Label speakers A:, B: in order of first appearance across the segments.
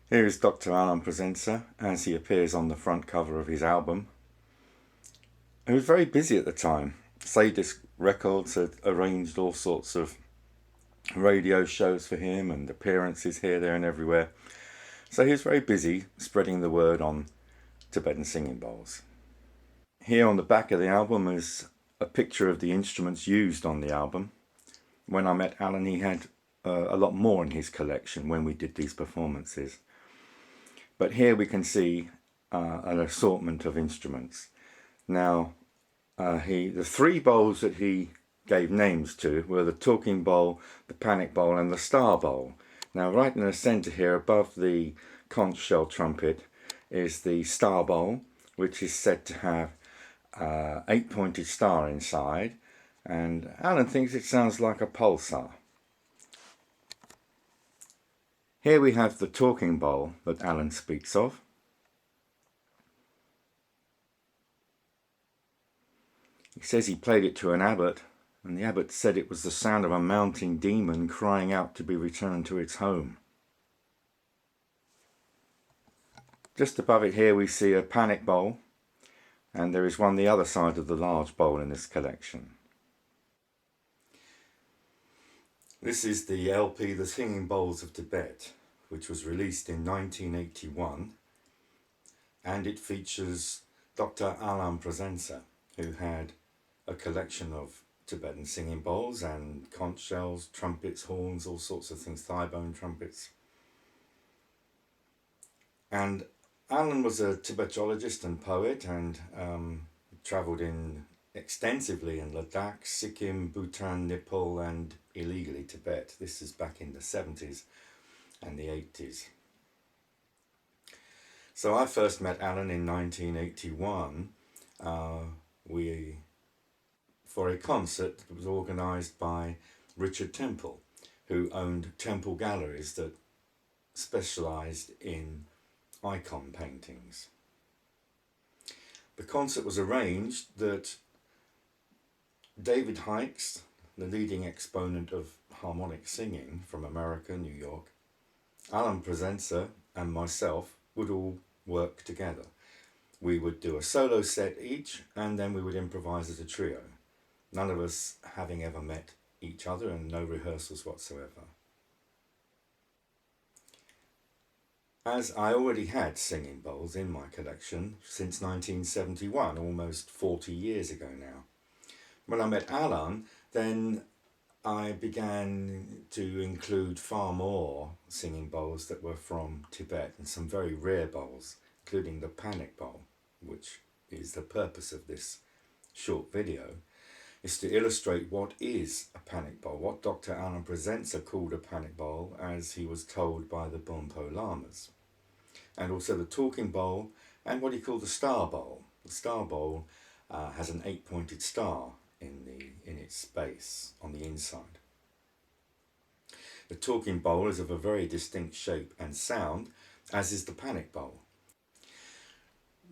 A: Here is Dr. Alain Presencer as he appears on the front cover of his album. He was very busy at the time. Sadisc Records had arranged all sorts of radio shows for him and appearances here, there and everywhere. So he was very busy spreading the word on Tibetan singing bowls. Here on the back of the album is a picture of the instruments used on the album. When I met Alan, he had a lot more in his collection when we did these performances. But here we can see an assortment of instruments. Now, the three bowls that he gave names to were the talking bowl, the panic bowl and the star bowl. Now right in the centre here above the conch shell trumpet is the star bowl, which is said to have 8-pointed star inside, and Alan thinks it sounds like a pulsar. Here we have the talking bowl that Alan speaks of. He says he played it to an abbot, and the abbot said it was the sound of a mounting demon crying out to be returned to its home. Just above it here we see a panic bowl, and there is one the other side of the large bowl in this collection. This is the LP The Singing Bowls of Tibet, which was released in 1981, and it features Dr. Alain Presencer, who had a collection of Tibetan singing bowls and conch shells, trumpets, horns, all sorts of things, thigh bone trumpets. And Alan was a Tibetologist and poet, and travelled extensively in Ladakh, Sikkim, Bhutan, Nepal and illegally Tibet. This is back in the 70s and the 80s. So I first met Alan in 1981 for a concert that was organised by Richard Temple, who owned Temple Galleries that specialised in icon paintings. The concert was arranged that David Hikes, the leading exponent of harmonic singing from America, New York, Alain Presencer and myself would all work together. We would do a solo set each, and then we would improvise as a trio, none of us having ever met each other and no rehearsals whatsoever. As I already had singing bowls in my collection since 1971, almost 40 years ago now. When I met Alain, then I began to include far more singing bowls that were from Tibet, and some very rare bowls, including the panic bowl, which is the purpose of this short video, is to illustrate what is a panic bowl, what Dr. Alain Presencer called a panic bowl as he was told by the Bonpo Lamas, and also the talking bowl and what he called the star bowl. The star bowl has an 8-pointed star in its base on the inside. The talking bowl is of a very distinct shape and sound, as is the panic bowl.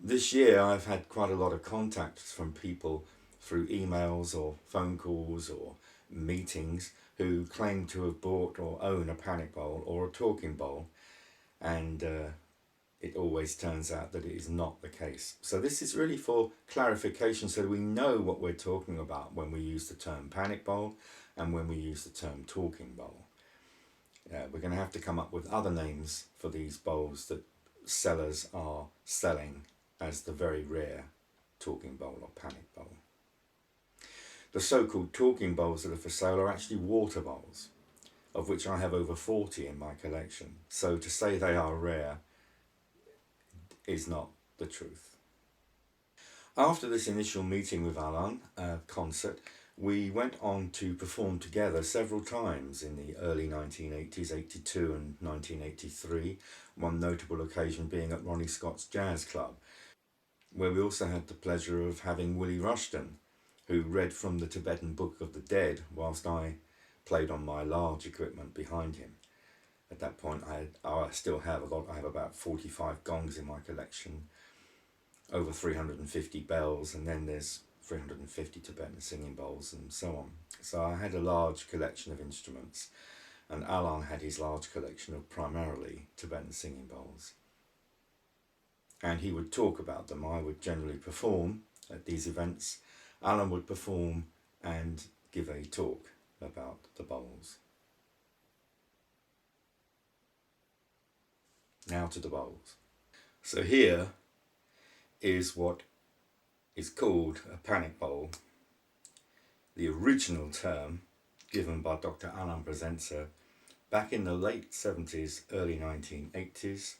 A: This year I've had quite a lot of contacts from people through emails or phone calls or meetings who claim to have bought or own a panic bowl or a talking bowl, and it always turns out that it is not the case. So this is really for clarification, so we know what we're talking about when we use the term panic bowl and when we use the term talking bowl. We're going to have to come up with other names for these bowls that sellers are selling as the very rare talking bowl or panic bowl. The so-called talking bowls that are for sale are actually water bowls, of which I have over 40 in my collection. So to say they are rare is not the truth. After this initial meeting with Alain, concert, we went on to perform together several times in the early 1980s, 82 and 1983, one notable occasion being at Ronnie Scott's Jazz Club, where we also had the pleasure of having Willie Rushton, who read from the Tibetan Book of the Dead whilst I played on my large equipment behind him. At that point I still have a lot. I have about 45 gongs in my collection, over 350 bells, and then there's 350 Tibetan singing bowls and so on. So I had a large collection of instruments, and Alain had his large collection of primarily Tibetan singing bowls. And he would talk about them. I would generally perform at these events. Alain would perform and give a talk about the bowls. Now to the bowls. So here is what is called a panic bowl, the original term given by Dr. Alain Presencer back in the late 70s, early 1980s,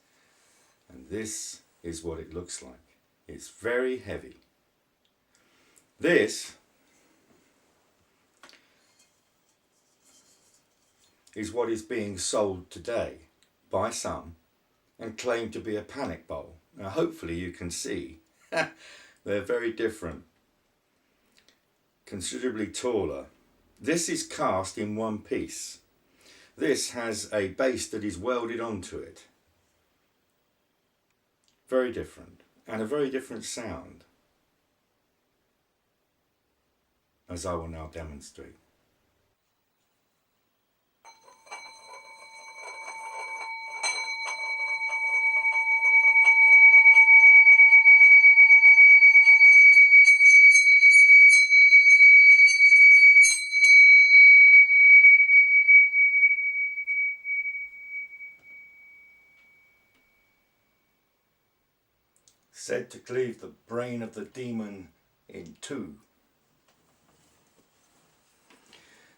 A: and this is what it looks like. It's very heavy. This is what is being sold today by some and claimed to be a panic bowl. Now hopefully you can see they're very different, considerably taller. This is cast in one piece. This has a base that is welded onto it. Very different, and a very different sound, as I will now demonstrate. Said to cleave the brain of the demon in two.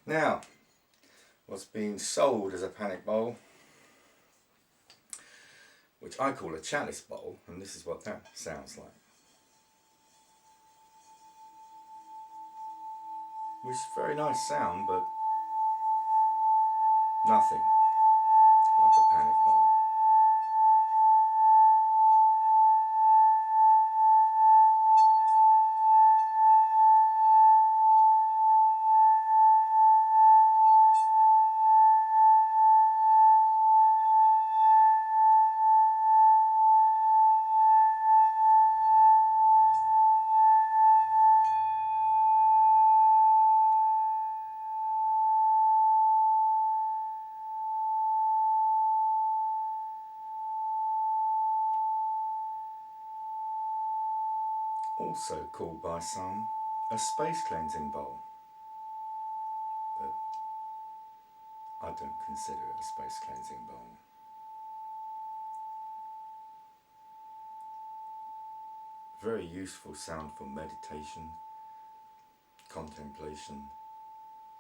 A: Now, what's being sold as a panic bowl, which I call a chalice bowl, and this is what that sounds like. Which is a very nice sound, but nothing like a panic bowl. Also called by some a space cleansing bowl, but I don't consider it a space cleansing bowl. Very useful sound for meditation, contemplation,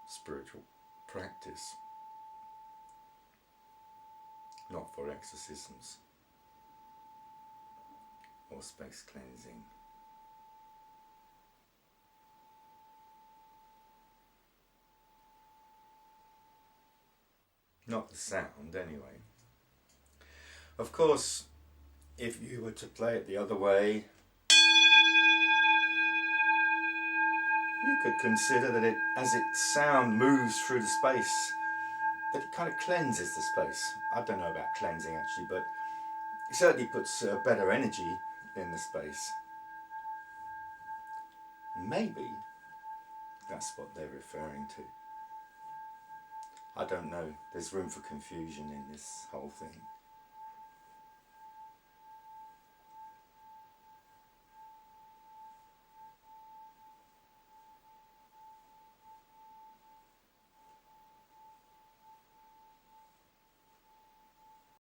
A: spiritual practice, not for exorcisms or space cleansing. Not the sound, anyway. Of course, if you were to play it the other way, you could consider that as its sound moves through the space, that it kind of cleanses the space. I don't know about cleansing actually, but it certainly puts better energy in the space. Maybe that's what they're referring to. I don't know. There's room for confusion in this whole thing.